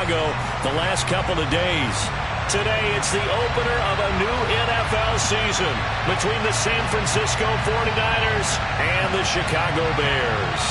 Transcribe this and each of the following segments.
Chicago the last couple of days. Today, it's the opener of a new NFL season between the San Francisco 49ers and the Chicago Bears.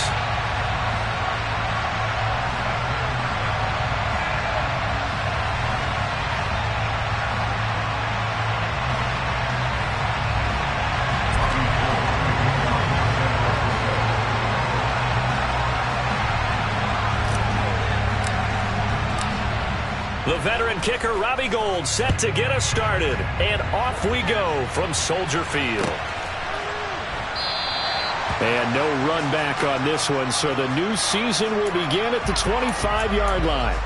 The veteran kicker, Robbie Gould, set to get us started. And off we go from Soldier Field. And no run back on this one, so the new season will begin at the 25-yard line.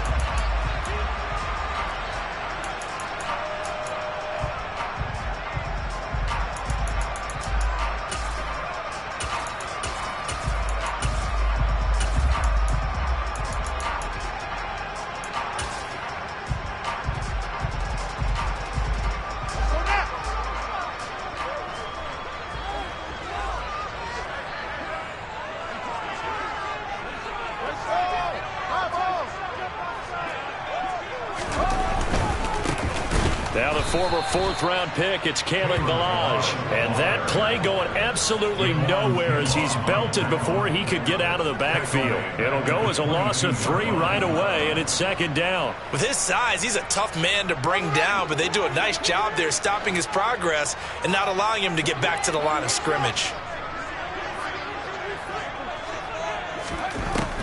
Now the former fourth-round pick, it's Kalen Ballage. And that play going absolutely nowhere as he's belted before he could get out of the backfield. It'll go as a loss of 3 right away, and it's second down. With his size, he's a tough man to bring down, but they do a nice job there stopping his progress and not allowing him to get back to the line of scrimmage.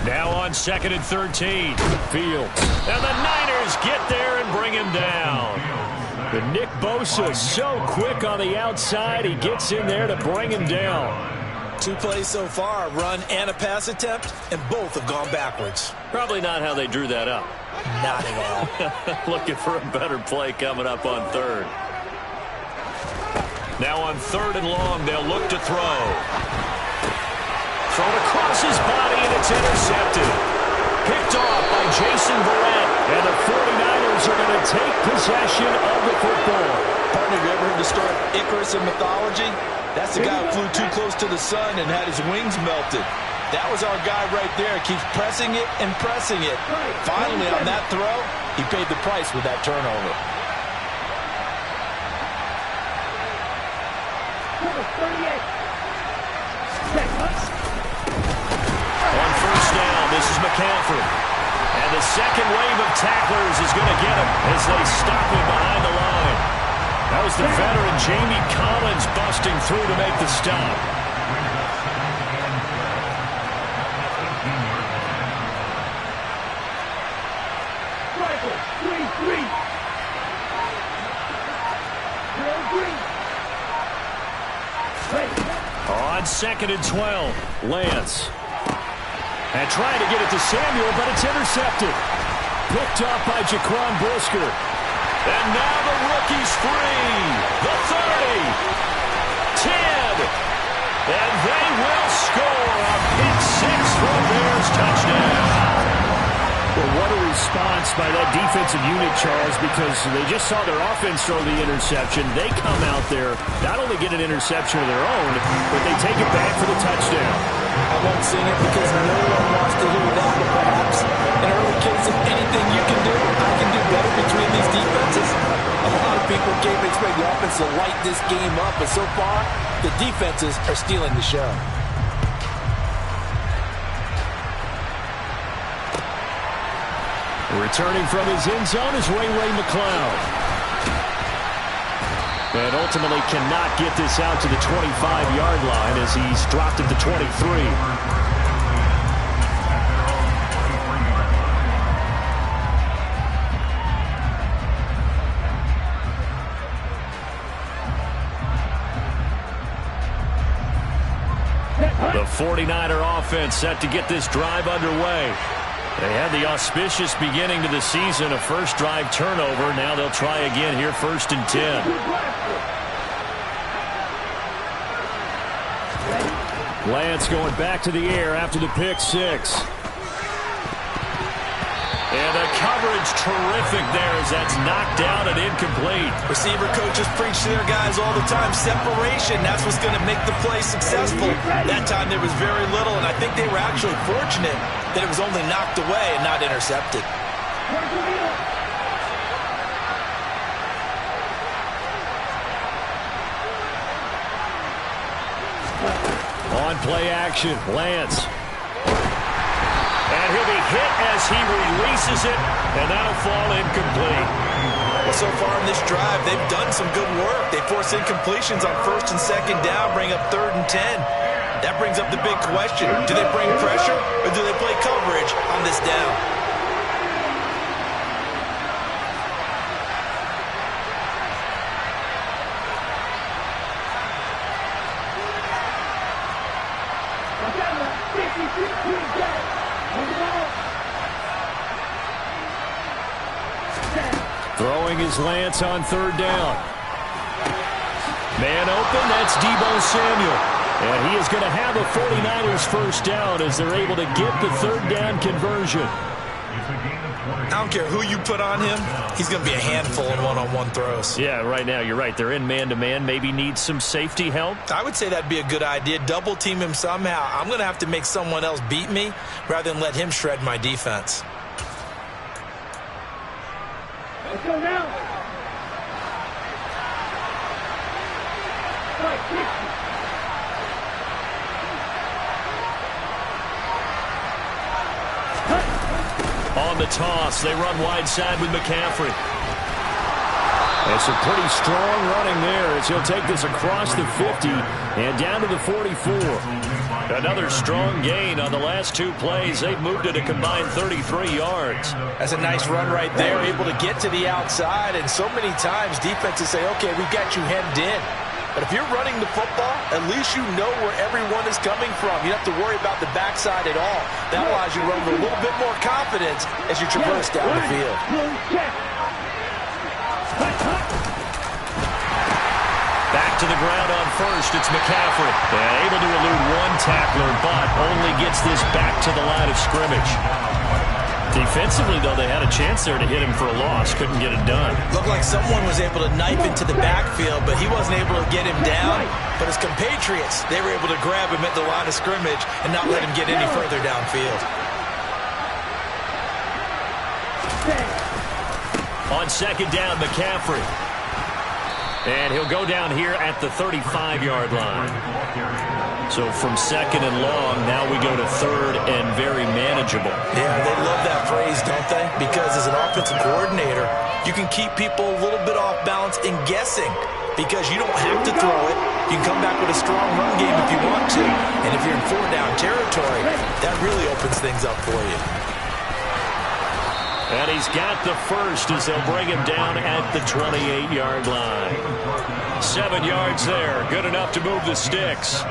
Now on 2nd and 13, Fields. And the Niners get there and bring him down. But Nick Bosa so quick on the outside, he gets in there to bring him down. 2 plays so far, a run and a pass attempt, and both have gone backwards. Probably not how they drew that up. Not at all. Looking for a better play coming up on 3rd. Now on 3rd and long, they'll look to throw. Thrown across his body, and it's intercepted. Picked off by Jason Verrett, and the 49ers are going to take possession of the football. Partner, have you ever heard the story of Icarus in mythology? That's the guy who flew too close to the sun and had his wings melted. That was our guy right there. Keeps pressing it and pressing it. Finally, on that throw, he paid the price with that turnover. On first down, this is McCaffrey. And the second wave of tacklers is going to get him as they stop him behind the line. That was the veteran Jamie Collins busting through to make the stop. On 2nd and 12, Lance. And trying to get it to Samuel, but it's intercepted. Picked off by Jaquan Brisker. And now the rookie's free. The 30. 10. And they will score a pick 6 for a Bears touchdown. Well, what a response by that defensive unit, Charles, because they just saw their offense throw the interception. They come out there, not only get an interception of their own, but they take it back for the touchdown. I won't sing it because no one wants to hear that, but perhaps in early case of anything you can do, I can do better between these defenses. A lot of people came to expect the offense to light this game up, but so far, the defenses are stealing the show. Returning from his end zone is Ray McCloud. And ultimately cannot get this out to the 25-yard line as he's dropped at the 23. The 49er offense set to get this drive underway. They had the auspicious beginning to the season, a first drive turnover. Now they'll try again here, 1st and 10. Lance going back to the air after the pick 6. And the coverage terrific there as that's knocked down and incomplete. Receiver coaches preach to their guys all the time. Separation, that's what's going to make the play successful. That time there was very little, and I think they were actually fortunate that it was only knocked away and not intercepted. action. Lance. And he'll be hit as he releases it, and that'll fall incomplete. Well, so far in this drive, they've done some good work. They force incompletions on 1st and 2nd down, bring up 3rd and 10. That brings up the big question. Do they bring pressure, or do they play coverage on this down? Throwing his Lance on 3rd down. Man open, that's Deebo Samuel. And he is going to have the 49ers first down as they're able to get the 3rd down conversion. I don't care who you put on him, he's going to be a handful in one-on-one throws. Yeah, right now, you're right. They're in man-to-man, maybe need some safety help. I would say that'd be a good idea. Double team him somehow. I'm going to have to make someone else beat me rather than let him shred my defense. Let's go now. On the toss, they run wide side with McCaffrey. It's a pretty strong running there as he'll take this across the 50 and down to the 44. Another strong gain on the last 2 plays. They've moved it a combined 33 yards. That's a nice run right there, able to get to the outside. And so many times defenses say, okay, we've got you hemmed in. But if you're running the football, at least you know where everyone is coming from. You don't have to worry about the backside at all. That allows you to run with a little bit more confidence as you traverse down the field. Back to the ground on 1st, it's McCaffrey. Able to elude 1 tackler, but only gets this back to the line of scrimmage. Defensively, though, they had a chance there to hit him for a loss. Couldn't get it done. Looked like someone was able to knife into the backfield, but he wasn't able to get him down. But his compatriots, they were able to grab him at the line of scrimmage and not let him get any further downfield. On 2nd down, McCaffrey. And he'll go down here at the 35-yard line. So from 2nd and long, now we go to 3rd and very manageable. Yeah, they love that phrase, don't they? Because as an offensive coordinator, you can keep people a little bit off balance in guessing because you don't have to throw it. You can come back with a strong run game if you want to. And if you're in 4-down territory, that really opens things up for you. And he's got the first as they'll bring him down at the 28-yard line. 7 yards there. Good enough to move the sticks.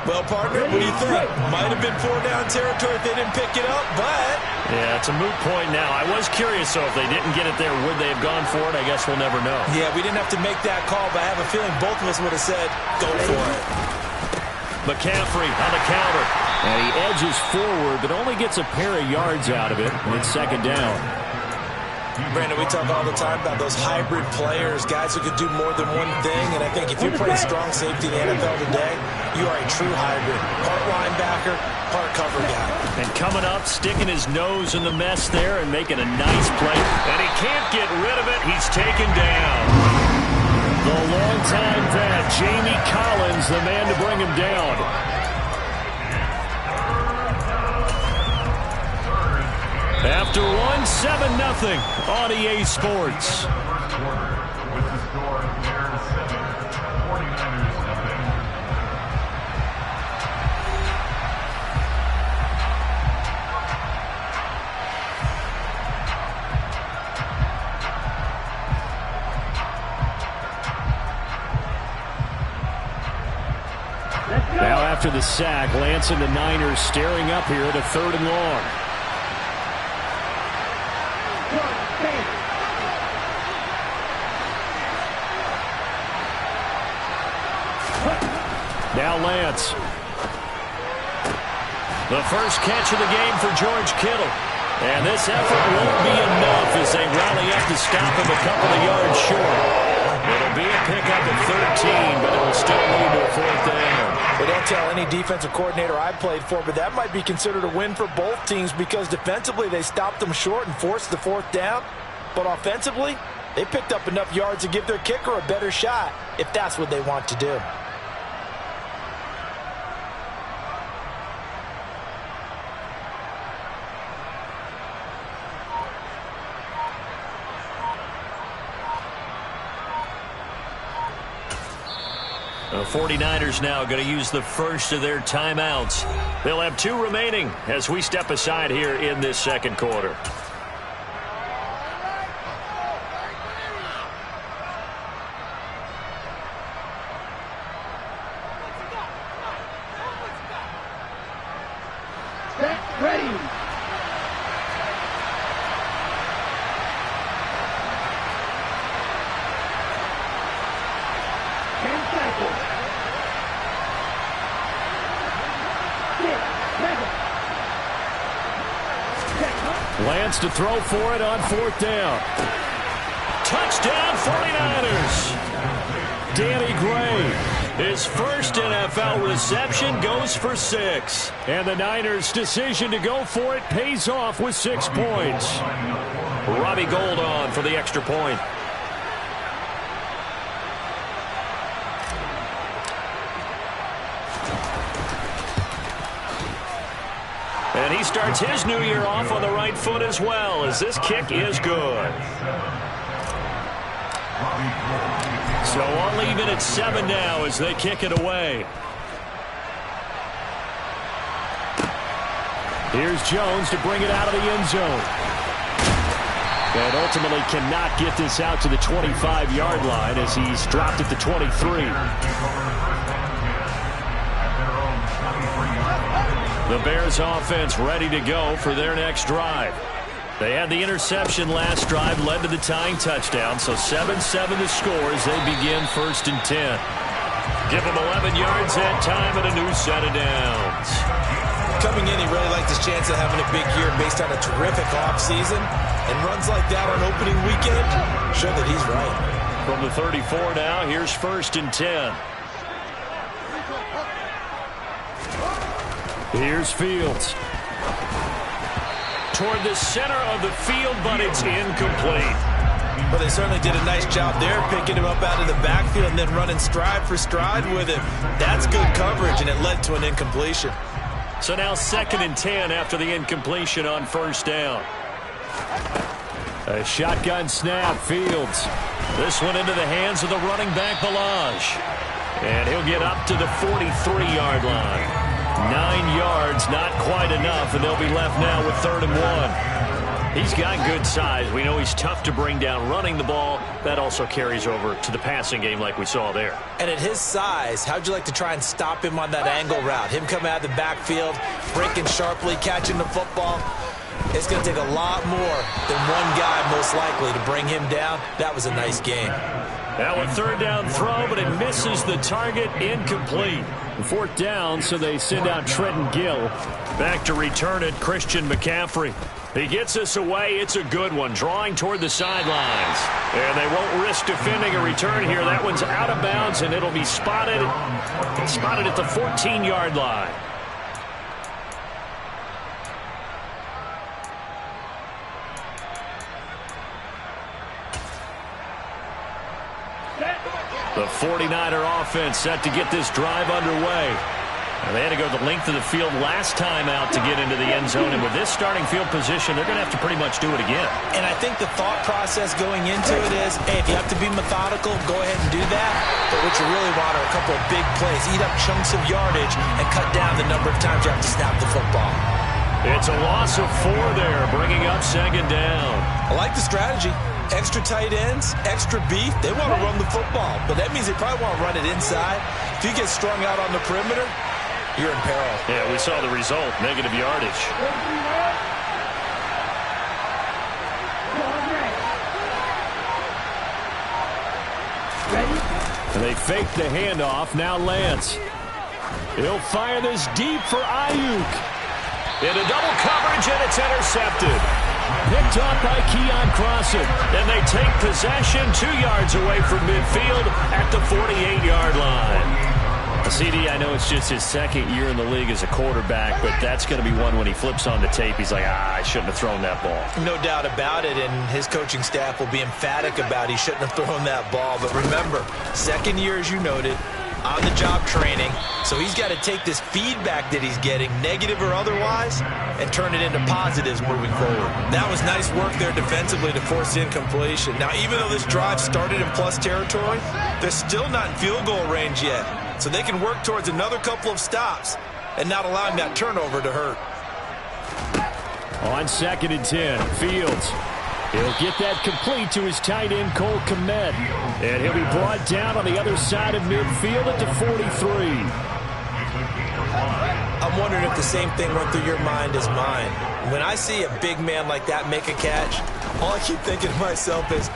Well, partner, what do you think? Might have been 4-down territory if they didn't pick it up, but... Yeah, it's a moot point now. I was curious, so if they didn't get it there, would they have gone for it? I guess we'll never know. Yeah, we didn't have to make that call, but I have a feeling both of us would have said, go for it. McCaffrey on the counter. And he edges forward, but only gets a pair of yards out of it. It's 2nd down. Brandon, we talk all the time about those hybrid players, guys who can do more than one thing. And I think if you're playing strong safety in the NFL today, you are a true hybrid. Part linebacker, part cover guy. And coming up, sticking his nose in the mess there and making a nice play. And he can't get rid of it. He's taken down. The longtime vet, Jamie Collins, the man to bring him down. After 1, 7-0 on EA Sports. Now after the sack, Lance and the Niners staring up here at a 3rd and long. Now Lance. The first catch of the game for George Kittle. And this effort won't be enough as they rally up to stop him a couple of yards short. It'll be a pickup of 13, but it will still lead to a 4th down. Well, don't tell any defensive coordinator I played for, but that might be considered a win for both teams because defensively they stopped them short and forced the 4th down. But offensively, they picked up enough yards to give their kicker a better shot if that's what they want to do. The 49ers now going to use the first of their timeouts. They'll have 2 remaining as we step aside here in this second quarter. Lance to throw for it on 4th down. Touchdown 49ers. Danny Gray, his first NFL reception, goes for 6. And the Niners' decision to go for it pays off with 6 points. Robbie Gould on for the extra point. And he starts his new year off on the right foot as well, as this kick is good. So I'll leave it at 7 now as they kick it away. Here's Jones to bring it out of the end zone. And ultimately cannot get this out to the 25-yard line as he's dropped at the 23. The Bears offense ready to go for their next drive. They had the interception last drive, led to the tying touchdown, so 7-7 the score as they begin 1st and 10. Give them 11 yards that time and a new set of downs. Coming in, he really liked his chance of having a big year based on a terrific offseason. And runs like that on opening weekend show that he's right. From the 34 now, here's 1st and 10. Here's Fields. Toward the center of the field, but it's incomplete. Well, they certainly did a nice job there, picking him up out of the backfield and then running stride for stride with him. That's good coverage, and it led to an incompletion. So now 2nd and 10 after the incompletion on 1st down. A shotgun snap, Fields. This one into the hands of the running back, Ballage. And he'll get up to the 43-yard line. 9 yards, not quite enough, and they'll be left now with 3rd and 1. He's got good size. We know he's tough to bring down running the ball. That also carries over to the passing game like we saw there. And at his size, how'd you like to try and stop him on that angle route? Him coming out of the backfield, breaking sharply, catching the football. It's going to take a lot more than one guy, most likely, to bring him down. That was a nice game. Now a 3rd down throw, but it misses the target, incomplete. 4th down, so they send out Trenton Gill. Back to return it, Christian McCaffrey. He gets us away. It's a good one, drawing toward the sidelines. And they won't risk defending a return here. That one's out of bounds, and it'll be spotted at the 14-yard line. The 49er offense set to get this drive underway. And they had to go the length of the field last time out to get into the end zone. And with this starting field position, they're going to have to pretty much do it again. And I think the thought process going into it is, hey, if you have to be methodical, go ahead and do that. But what you really want are a couple of big plays. Eat up chunks of yardage and cut down the number of times you have to snap the football. It's a loss of 4 there, bringing up 2nd down. I like the strategy. Extra tight ends, extra beef. They want to run the football, but that means they probably want to run it inside. If you get strung out on the perimeter, you're in peril. Yeah, we saw the result, negative yardage. And they fake the handoff. Now Lance. He'll fire this deep for Ayuk. Into double coverage, and it's intercepted. Picked up by Keon Crossen. And they take possession 2 yards away from midfield at the 48-yard line. CD, I know it's just his 2nd year in the league as a quarterback, but that's going to be one when he flips on the tape. He's like, I shouldn't have thrown that ball. No doubt about it, and his coaching staff will be emphatic about he shouldn't have thrown that ball. But remember, 2nd year, as you noted, on-the-job training, so he's got to take this feedback that he's getting, negative or otherwise, and turn it into positives moving forward. That was nice work there defensively to force the incompletion. Now, even though this drive started in plus territory, they're still not in field goal range yet, so they can work towards another couple of stops and not allowing that turnover to hurt. On 2nd and 10, Fields. He'll get that complete to his tight end, Cole Kmet. And he'll be brought down on the other side of midfield at the 43. I'm wondering if the same thing went through your mind as mine. When I see a big man like that make a catch, all I keep thinking to myself is,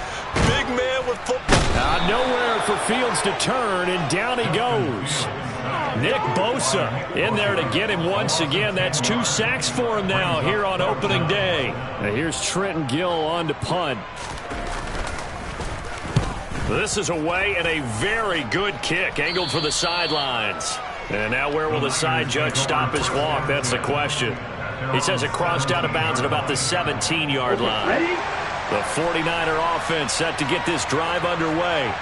big man with football. Nowhere for Fields to turn, and down he goes. Nick Bosa in there to get him once again. That's 2 sacks for him now here on opening day. Now here's Trenton Gill on to punt. This is away and a very good kick angled for the sidelines. And now where will the side judge stop his walk? That's the question. He says it crossed out of bounds at about the 17-yard line. The 49er offense set to get this drive underway.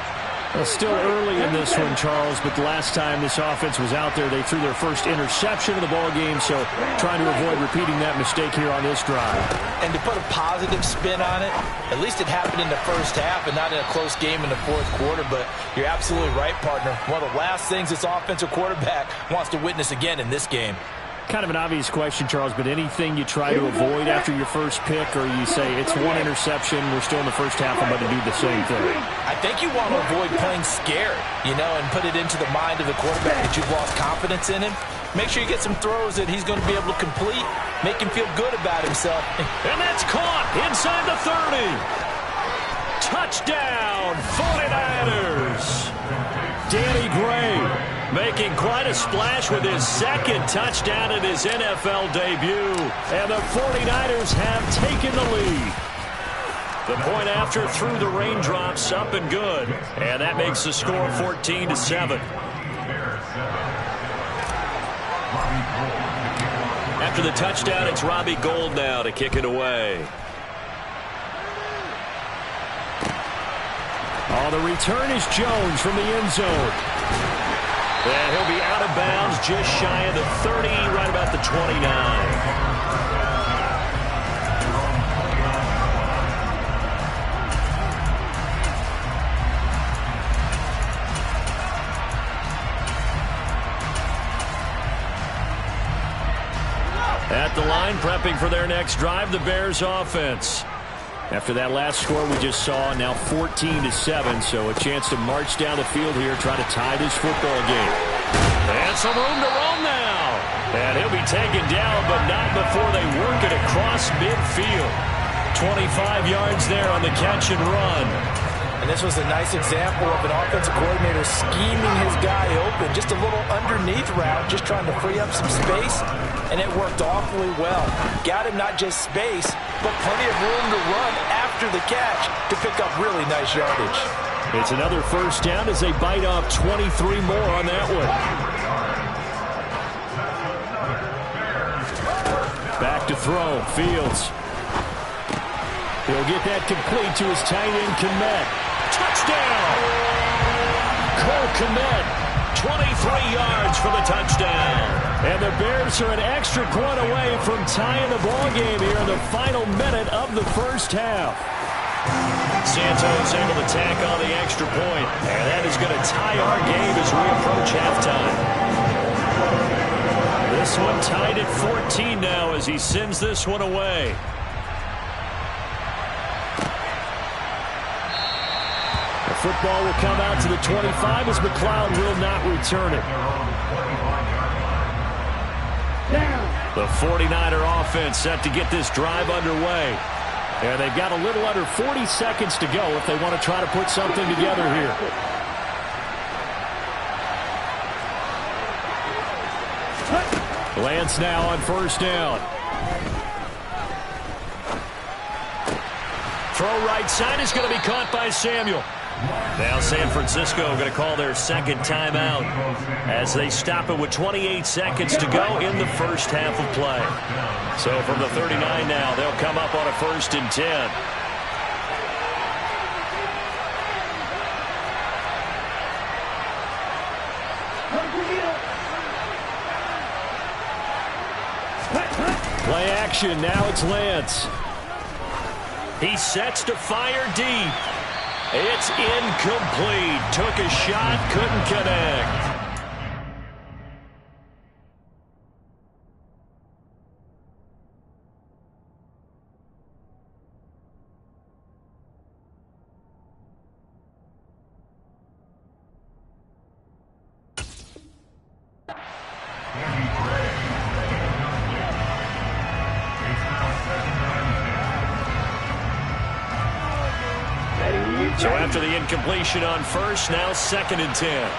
Well, still early in this one, Charles, but the last time this offense was out there, they threw their first interception of the ball game, so trying to avoid repeating that mistake here on this drive. And to put a positive spin on it, at least it happened in the first half and not in a close game in the fourth quarter, but you're absolutely right, partner. One of the last things this offensive quarterback wants to witness again in this game. Kind of an obvious question, Charles, but anything you try to avoid after your first pick, or you say it's one interception, we're still in the first half, I'm going to do the same thing? I think you want to avoid playing scared, and put it into the mind of the quarterback that you've lost confidence in him. Make sure you get some throws that he's going to be able to complete, make him feel good about himself. And that's caught inside the 30. Touchdown, 49ers. Danny Gray making quite a splash with his second touchdown in his NFL debut. And the 49ers have taken the lead. The point after through the raindrops, up and good. And that makes the score 14-7. After the touchdown, it's Robbie Gould now to kick it away. Oh, the return is Jones from the end zone. And he'll be out of bounds just shy of the 30, right about the 29. At the line, prepping for their next drive, the Bears offense. After that last score we just saw, now 14-7, so a chance to march down the field here, try to tie this football game. And some room to roam now. And he'll be taken down, but not before they work it across midfield. 25 yards there on the catch and run. And this was a nice example of an offensive coordinator scheming his guy open. Just a little underneath route, just trying to free up some space, and it worked awfully well. Got him not just space, but plenty of room to run after the catch to pick up really nice yardage. It's another first down as they bite off 23 more on that one. Back to throw, Fields. He'll get that complete to his tight end, Kmet. Touchdown! Cole Kmet, 23 yards for the touchdown. And the Bears are an extra point away from tying the ball game here in the final minute of the first half. Santos able to tack on the extra point, and that is going to tie our game as we approach halftime. This one tied at 14 now as he sends this one away. The football will come out to the 25 as McLeod will not return it. The 49er offense set to get this drive underway. And they've got a little under 40 seconds to go if they want to try to put something together here. Lance now on first down. Throw right side is going to be caught by Samuel. Now San Francisco going to call their second timeout as they stop it with 28 seconds to go in the first half of play. So from the 39 now, they'll come up on a 1st and 10. formation. Now it's Lance. He sets to fire deep. It's incomplete. Took a shot, couldn't connect. So after the incompletion on first, now 2nd and 10.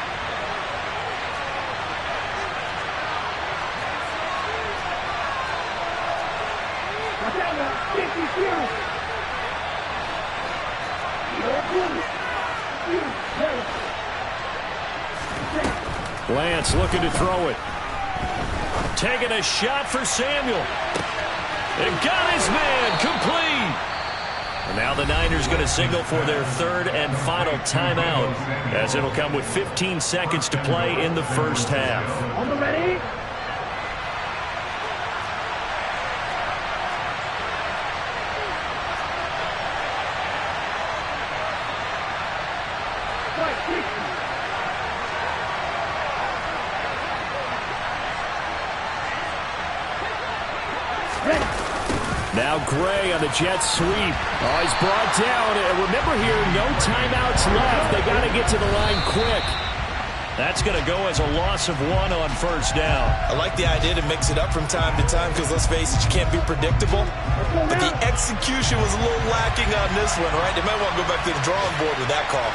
Lance looking to throw it. Taking a shot for Samuel. And got his man complete. And now the Niners going to signal for their 3rd and final timeout, as it'll come with 15 seconds to play in the first half. On the ready. Now Gray on the Jets sweep. Oh, he's brought down. And remember here, no timeouts left. They got to get to the line quick. That's going to go as a loss of 1 on first down. I like the idea to mix it up from time to time because, let's face it, you can't be predictable. But the execution was a little lacking on this one, right? They might want to go back to the drawing board with that call.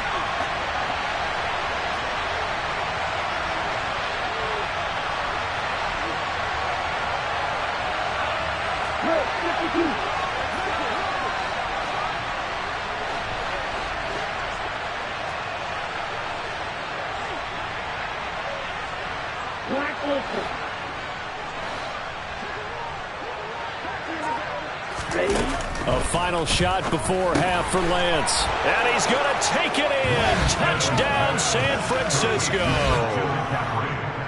A final shot before half for Lance. And he's going to take it in. Touchdown, San Francisco.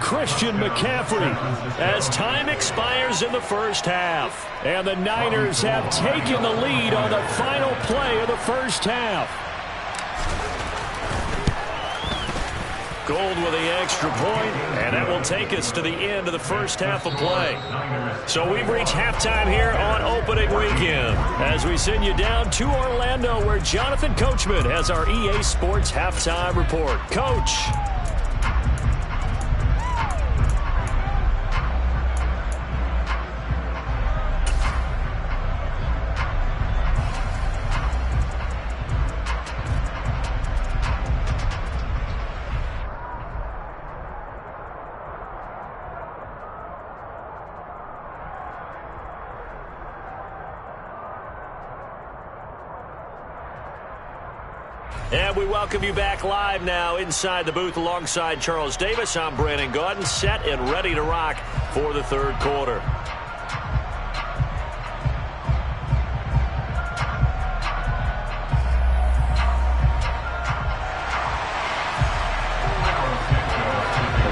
Christian McCaffrey as time expires in the first half. And the Niners have taken the lead on the final play of the first half. Gold with the extra point, and that will take us to the end of the first half of play. So we've reached halftime here on opening weekend as we send you down to Orlando, where Jonathan Coachman has our EA Sports halftime report. Coach. And we welcome you back live now inside the booth alongside Charles Davis. I'm Brandon Gaudin, set and ready to rock for the third quarter.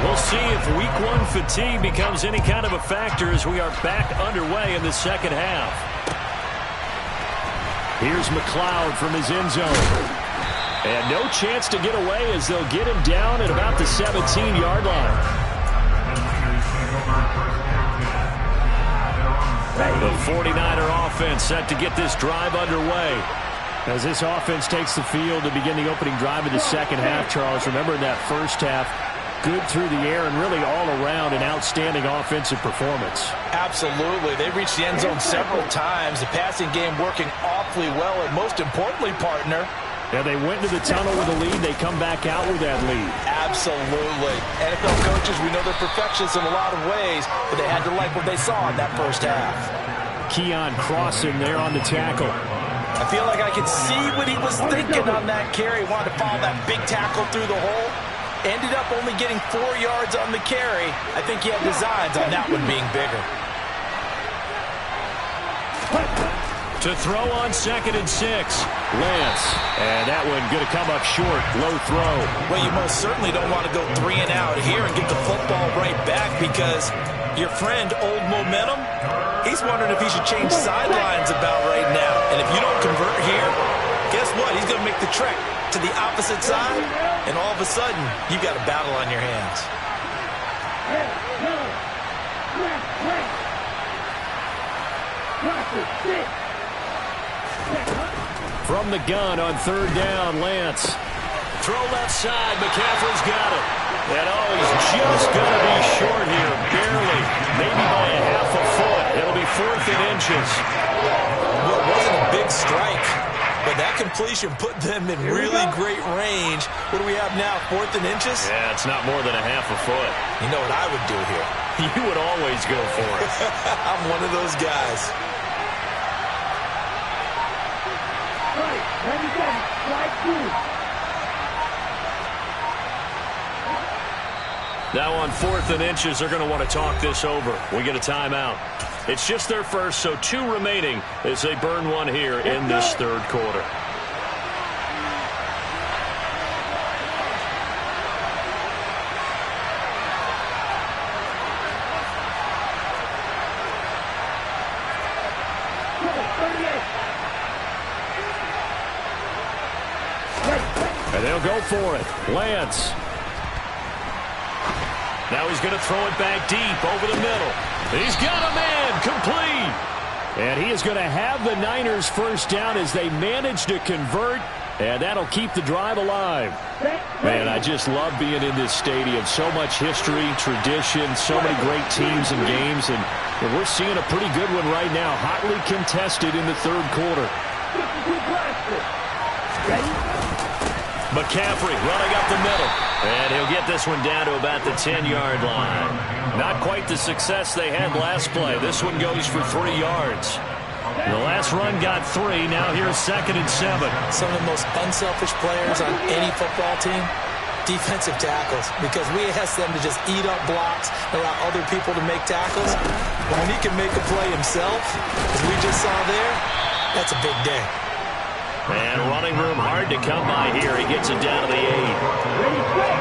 We'll see if week 1 fatigue becomes any kind of a factor as we are back underway in the second half. Here's McLeod from his end zone. And no chance to get away as they'll get him down at about the 17-yard line. The 49er offense set to get this drive underway. As this offense takes the field to begin the opening drive of the second half, Charles, remember in that first half, good through the air and really all around an outstanding offensive performance. Absolutely. They reached the end zone several times. The passing game working awfully well, and most importantly, partner, yeah, they went to the tunnel with a lead. They come back out with that lead. Absolutely. NFL coaches, we know they're perfectionists in a lot of ways, but they had to like what they saw in that first half. Keon Crossen there on the tackle. I feel like I could see what he was thinking on that carry. Wanted to follow that big tackle through the hole. Ended up only getting 4 yards on the carry. I think he had designs on that one being bigger. To throw on 2nd and 6. Lance. And that one going to come up short. Low throw. Well, you most certainly don't want to go 3 and out here and get the football right back because Your friend, Old Momentum, he's wondering if he should change sidelines about right now. And if you don't convert here, guess what? He's going to make the trek to the opposite side, and all of a sudden, you've got a battle on your hands. From the gun on third down, Lance. Throw left side. McCaffrey's got it. And he's just going to be short here, barely, maybe by a half a foot. It'll be 4th and inches. Well, it wasn't a big strike, but that completion put them in really great range. What do we have now, 4th and inches? Yeah, it's not more than a half a foot. You know what I would do here? You would always go for it. I'm one of those guys. Now on 4th and inches, they're going to want to talk this over. We get a timeout. It's just their first, so 2 remaining as they burn one here in this third quarter. And they'll go for it. Lance. Now he's going to throw it back deep over the middle. He's got a man complete. And he is going to have the Niners first down as they manage to convert. And that'll keep the drive alive. Man, I just love being in this stadium. So much history, tradition, so many great teams and games. And we're seeing a pretty good one right now. Hotly contested in the third quarter. McCaffrey running up the middle. And he'll get this one down to about the 10-yard line. Not quite the success they had last play. This one goes for 3 yards. The last run got 3. Now here's 2nd and 7. Some of the most unselfish players on any football team, defensive tackles, because we ask them to just eat up blocks, allow other people to make tackles. But when he can make a play himself, as we just saw there, that's a big day. And running room hard to come by here. He gets it down to the 8.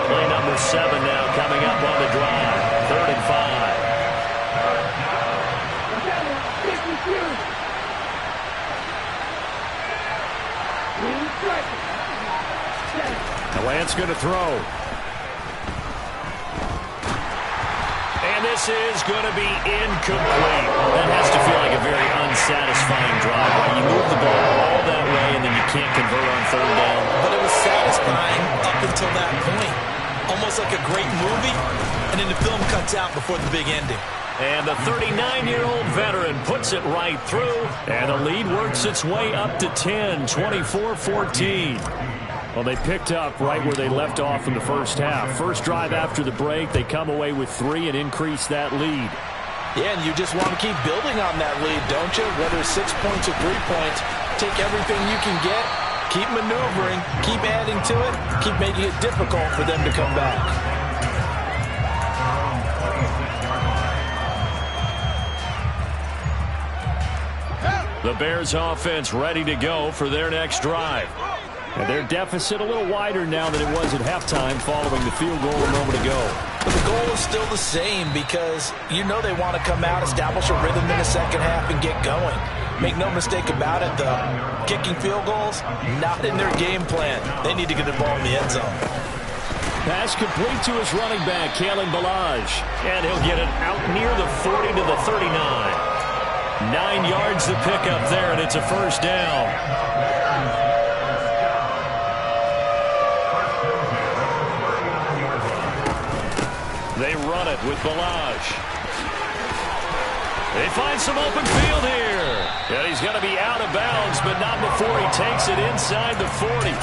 Play number 7 now coming up on the drive. 3rd and 5. The Lance going to throw. And this is going to be incomplete. That has to feel like a very unsatisfying drive. Right? You move the ball all that way, and then you can't convert on 3rd down. But it was satisfying up until that point. Almost like a great movie, and then the film cuts out before the big ending. And the 39-year-old veteran puts it right through, and the lead works its way up to 10, 24-14. Well, they picked up right where they left off in the first half. First drive after the break, they come away with 3 and increase that lead. Yeah, and you just want to keep building on that lead, don't you? Whether it's 6 points or 3 points, take everything you can get, keep maneuvering, keep adding to it, keep making it difficult for them to come back. The Bears offense ready to go for their next drive. And their deficit a little wider now than it was at halftime following the field goal a moment ago. But the goal is still the same because you know they want to come out, establish a rhythm in the second half, and get going. Make no mistake about it, though. Kicking field goals, not in their game plan. They need to get the ball in the end zone. Pass complete to his running back, Kalen Ballage. And he'll get it out near the 40 to the 39. 9 yards to pick up there, and it's a first down. They run it with Ballage. They find some open field here. And he's going to be out of bounds, but not before he takes it inside the 40.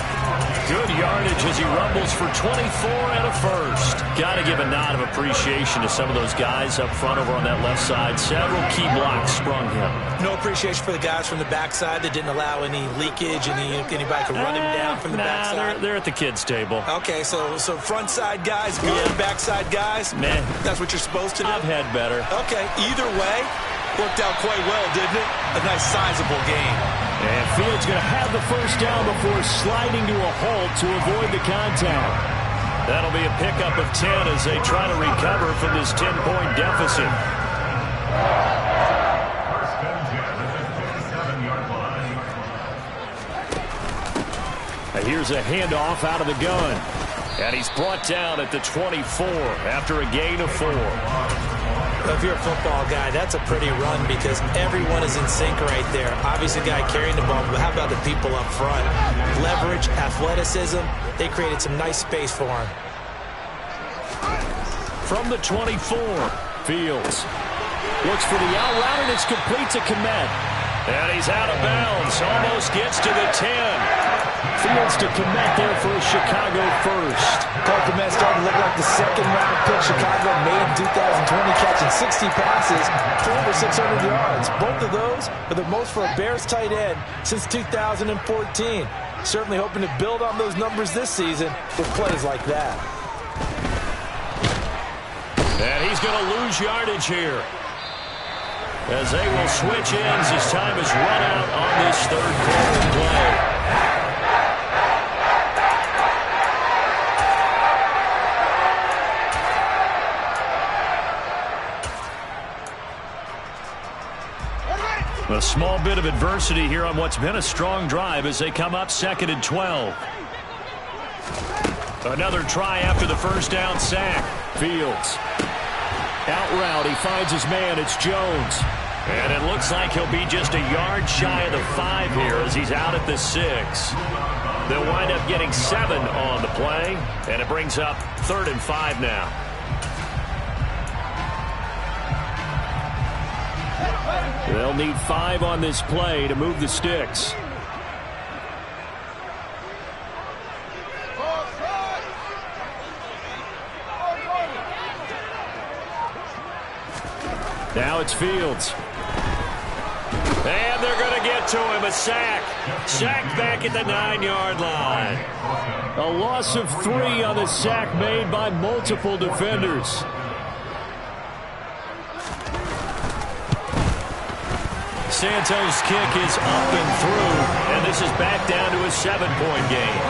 Good yardage as he rumbles for 24 and a first. Got to give a nod of appreciation to some of those guys up front over on that left side. Several key blocks sprung him. No appreciation for the guys from the backside that didn't allow any leakage, anybody could run him down from the backside. They're at the kids' table. Okay, so front side guys good, backside guys, man, that's what you're supposed to do? I've had better. Okay, either way, worked out quite well, didn't it? A nice sizable game. And Fields going to have the first down before sliding to a halt to avoid the contact. That'll be a pickup of 10 as they try to recover from this 10-point deficit. And here's a handoff out of the gun. And he's brought down at the 24 after a gain of 4. If you're a football guy, that's a pretty run because everyone is in sync right there. Obviously, the guy carrying the ball, but how about the people up front? Leverage, athleticism, they created some nice space for him. From the 24, Fields looks for the out route, and it's complete to Kmet. And he's out of bounds, almost gets to the 10. Fields to Kmet there for a Chicago first. Cole Kmet starting to look like the second-round pick Chicago made in 2020, catching 60 passes for over 600 yards. Both of those are the most for a Bears tight end since 2014. Certainly hoping to build on those numbers this season with plays like that. And he's going to lose yardage here, as they will switch ends as time is run out on this third quarter play. A small bit of adversity here on what's been a strong drive as they come up 2nd and 12. Another try after the first down sack. Fields. Out route, he finds his man, it's Jones. And it looks like he'll be just a yard shy of the 5 here as he's out at the 6. They'll wind up getting 7 on the play, and it brings up 3rd and 5 now. They'll need 5 on this play to move the sticks. Now it's Fields. And they're going to get to him. A sack. Sacked back at the 9-yard line. A loss of 3 on the sack made by multiple defenders. Santos' kick is up and through, and this is back down to a 7-point game.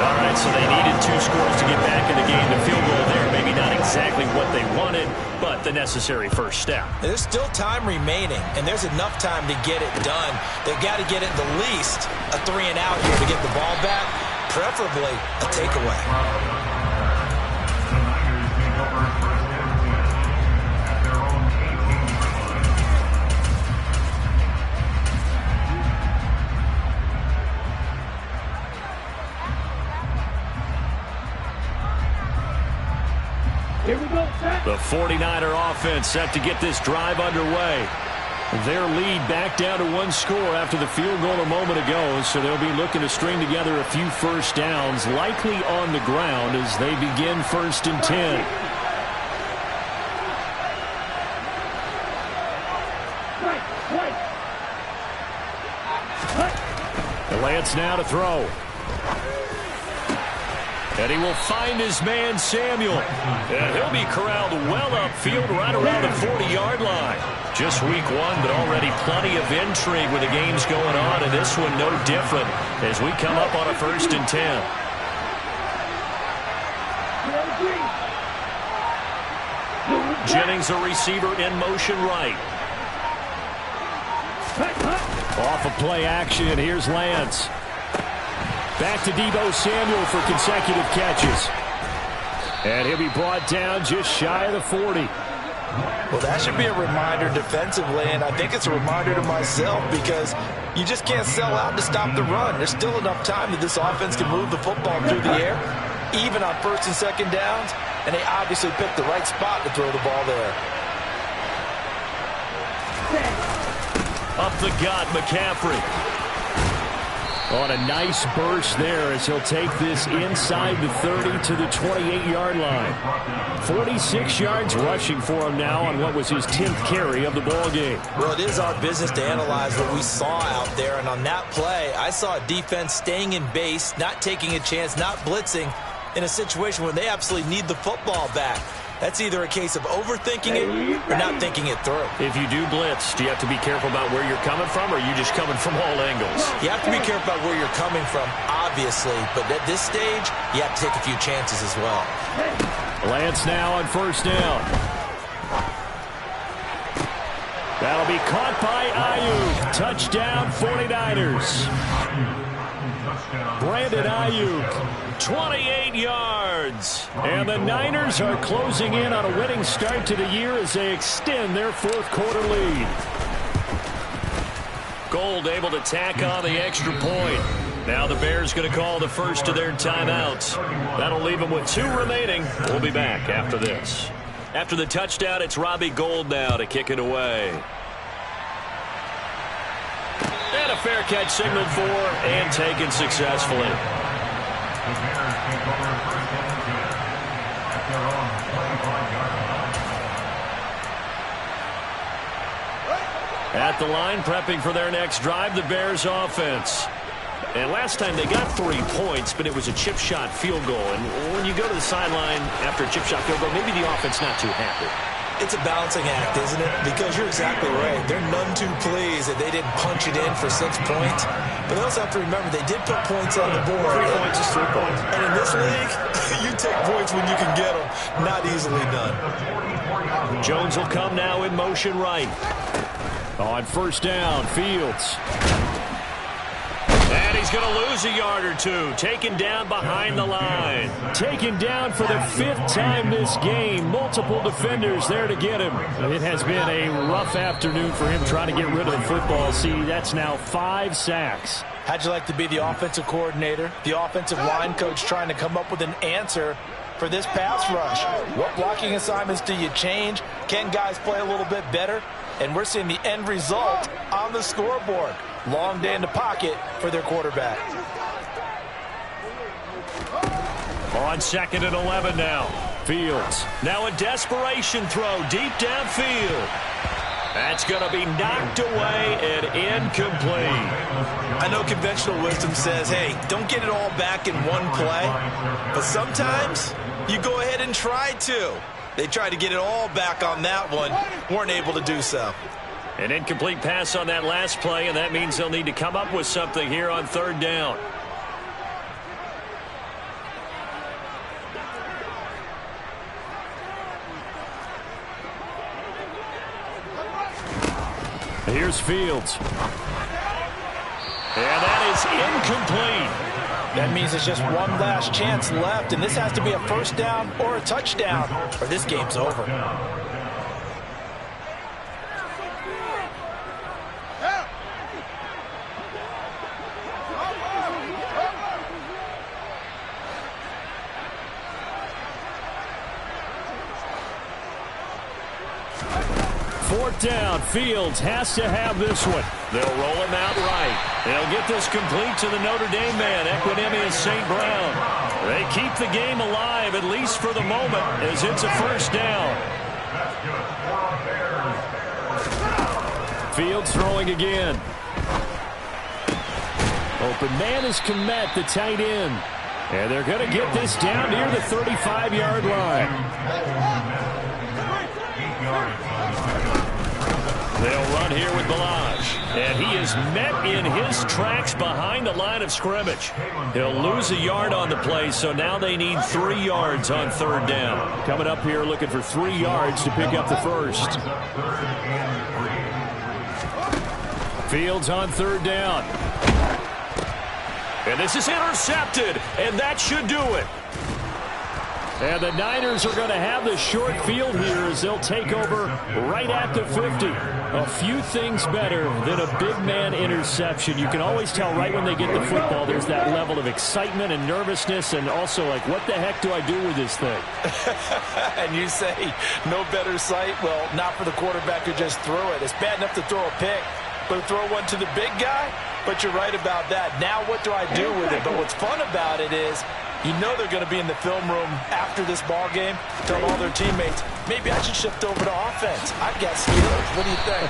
All right, so they needed 2 scores to get back in the game. The field goal there, maybe not exactly what they wanted, but the necessary first step. There's still time remaining, and there's enough time to get it done. They've got to get at the least a 3-and-out here to get the ball back, preferably a takeaway. Here we go, set. The 49er offense set to get this drive underway. Their lead back down to 1 score after the field goal a moment ago, so they'll be looking to string together a few first downs, likely on the ground as they begin 1st and 10. The Lance now to throw. And he will find his man, Samuel. And he'll be corralled well upfield right around the 40-yard line. Just week 1, but already plenty of intrigue with the games going on, and this one no different as we come up on a 1st and 10. Jennings, a receiver in motion right. Off of play action, here's Lance. Back to Deebo Samuel for consecutive catches. And he'll be brought down just shy of the 40. Well, that should be a reminder defensively, and I think it's a reminder to myself because you just can't sell out to stop the run. There's still enough time that this offense can move the football through the air, even on 1st and 2nd downs, and they obviously picked the right spot to throw the ball there. Up the gut, McCaffrey. On a nice burst there as he'll take this inside the 30 to the 28-yard line. 46 yards rushing for him now on what was his 10th carry of the ball game. Well, it is our business to analyze what we saw out there, and on that play, I saw a defense staying in base, not taking a chance, not blitzing in a situation where they absolutely need the football back. That's either a case of overthinking it or not thinking it through. If you do blitz, do you have to be careful about where you're coming from, or are you just coming from all angles? You have to be careful about where you're coming from, obviously, but at this stage, you have to take a few chances as well. Lance now on 1st down. That'll be caught by Ayuk. Touchdown, 49ers. Brandon Ayuk, 28 yards. And the Niners are closing in on a winning start to the year as they extend their fourth quarter lead. Gold able to tack on the extra point. Now the Bears going to call the first of their timeouts. That'll leave them with 2 remaining. We'll be back after this. After the touchdown, it's Robbie Gould now to kick it away. And a fair catch signaled for and taken successfully. At the line, prepping for their next drive, the Bears offense. And last time they got 3 points, but it was a chip shot field goal. And when you go to the sideline after a chip shot field goal, maybe the offense not too happy. It's a balancing act, isn't it? Because you're exactly right. They're none too pleased that they didn't punch it in for 6 points. But they also have to remember they did put points on the board. 3 points is 3 points. And in this league, you take points when you can get them. Not easily done. Jones will come now in motion right. On first down, Fields. And he's going to lose a yard or 2. Taken down behind the line. Taken down for the 5th time this game. Multiple defenders there to get him. It has been a rough afternoon for him trying to get rid of the football. See, that's now 5 sacks. How'd you like to be the offensive coordinator, the offensive line coach trying to come up with an answer for this pass rush? What blocking assignments do you change? Can guys play a little bit better? And we're seeing the end result on the scoreboard. Long day in the pocket for their quarterback. On 2nd and 11 now. Fields. Now a desperation throw deep downfield. That's going to be knocked away and incomplete. I know conventional wisdom says, hey, don't get it all back in one play. But sometimes you go ahead and try to. They tried to get it all back on that one. Weren't able to do so. An incomplete pass on that last play, and that means they'll need to come up with something here on 3rd down. Here's Fields. And that is incomplete. That means it's just one last chance left, and this has to be a first down or a touchdown, or this game's over. Fourth down, Fields has to have this one. They'll roll him out right. They'll get this complete to the Notre Dame man, Equanimeous St. Brown. They keep the game alive, at least for the moment, as it's a first down. Fields throwing again. Open man is Kmet, the tight end. And they're going to get this down near the 35-yard line. They'll run here with Balazs. And he is met in his tracks behind the line of scrimmage. He'll lose a yard on the play, so now they need 3 yards on 3rd down. Coming up here looking for 3 yards to pick up the first. Fields on 3rd down. And this is intercepted, and that should do it. And the Niners are going to have the short field here as they'll take over right at the 50. A few things better than a big man interception. You can always tell right when they get the football, there's that level of excitement and nervousness, and also like, what the heck do I do with this thing? And you say, no better sight? Well, not for the quarterback who just threw it. It's bad enough to throw a pick, but to throw one to the big guy? But you're right about that. Now what do I do with it? But what's fun about it is, you know they're going to be in the film room after this ball game, tell all their teammates, maybe I should shift over to offense. I've got skills. What do you think?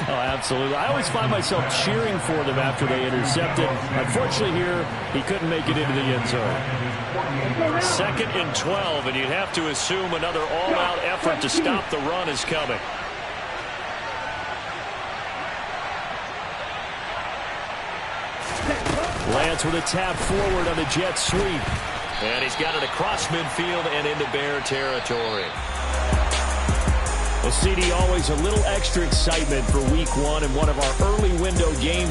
Oh, absolutely. I always find myself cheering for them after they intercepted. Unfortunately here, he couldn't make it into the end zone. 2nd and 12, and you'd have to assume another all-out effort to stop the run is coming. Lance with a tap forward on the jet sweep. And he's got it across midfield and into Bear territory. Well, CD, always a little extra excitement for week 1 and one of our early window games.